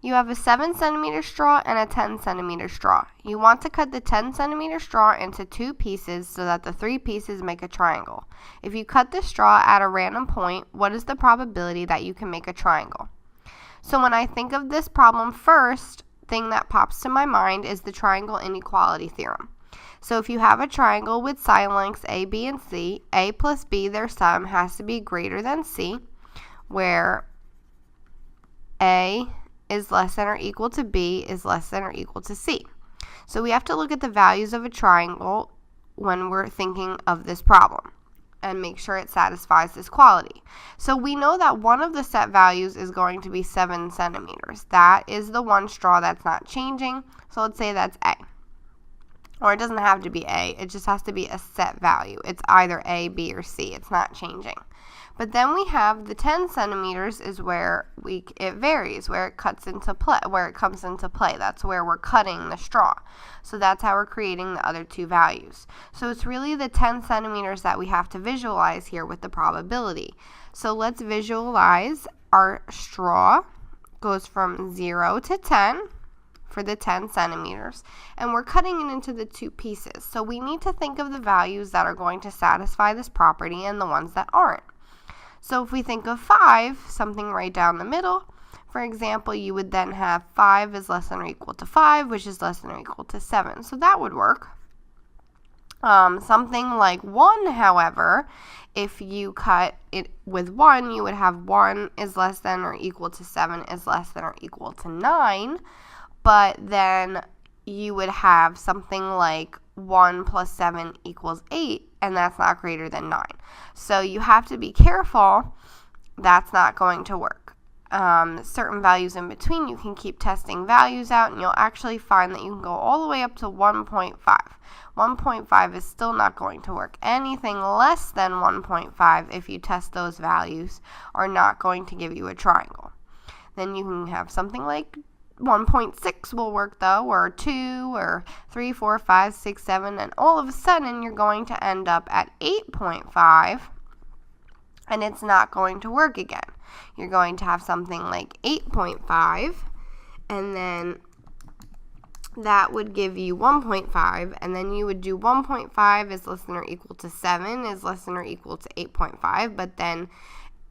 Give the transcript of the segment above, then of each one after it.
You have a 7 centimeter straw and a 10 centimeter straw. You want to cut the 10 centimeter straw into 2 pieces so that the 3 pieces make a triangle. If you cut the straw at a random point, what is the probability that you can make a triangle? So when I think of this problem, first thing that pops to my mind is the triangle inequality theorem. So if you have a triangle with side lengths A, B, and C, A plus B, their sum, has to be greater than C, where A is less than or equal to B is less than or equal to C. So we have to look at the values of a triangle when we're thinking of this problem and make sure it satisfies this quality. So we know that one of the set values is going to be 7 centimeters. That is the one straw that's not changing. So let's say that's A. Or it doesn't have to be A. It just has to be a set value. It's either A, B, or C. It's not changing. But then we have the 10 centimeters is where it varies, where it comes into play. That's where we're cutting the straw. So that's how we're creating the other two values. So it's really the 10 centimeters that we have to visualize here with the probability. So let's visualize our straw goes from 0 to 10 for the 10 centimeters, and we're cutting it into the 2 pieces. So we need to think of the values that are going to satisfy this property and the ones that aren't. So if we think of 5, something right down the middle, for example, you would then have 5 is less than or equal to 5, which is less than or equal to 7. So that would work. Something like 1, however, if you cut it with 1, you would have 1 is less than or equal to 7 is less than or equal to 9. But then you would have something like 1 plus 7 equals 8, and that's not greater than 9. So you have to be careful. That's not going to work. Certain values in between, you can keep testing values out, and you'll actually find that you can go all the way up to 1.5. 1.5 is still not going to work. Anything less than 1.5, if you test those values, are not going to give you a triangle. Then you can have something like 1.6 will work though, or 2, or 3, 4, 5, 6, 7, and all of a sudden you're going to end up at 8.5, and it's not going to work again. You're going to have something like 8.5, and then that would give you 1.5, and then you would do 1.5 is less than or equal to 7 is less than or equal to 8.5, but then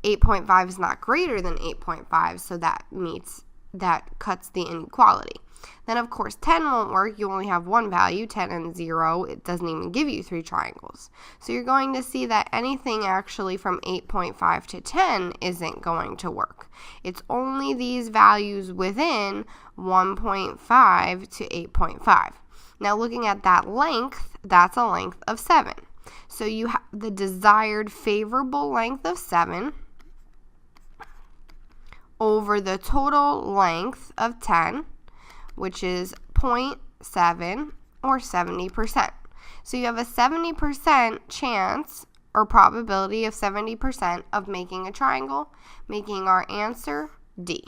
8.5 is not greater than 8.5, so that cuts the inequality. Then, of course, 10 won't work. You only have one value, 10 and 0. It doesn't even give you 3 triangles. So you're going to see that anything actually from 8.5 to 10 isn't going to work. It's only these values within 1.5 to 8.5. Now, looking at that length, that's a length of 7. So you have the desired favorable length of 7 over the total length of 10, which is 0.7 or 70%. So you have a 70% chance or probability of 70% of making a triangle, making our answer D.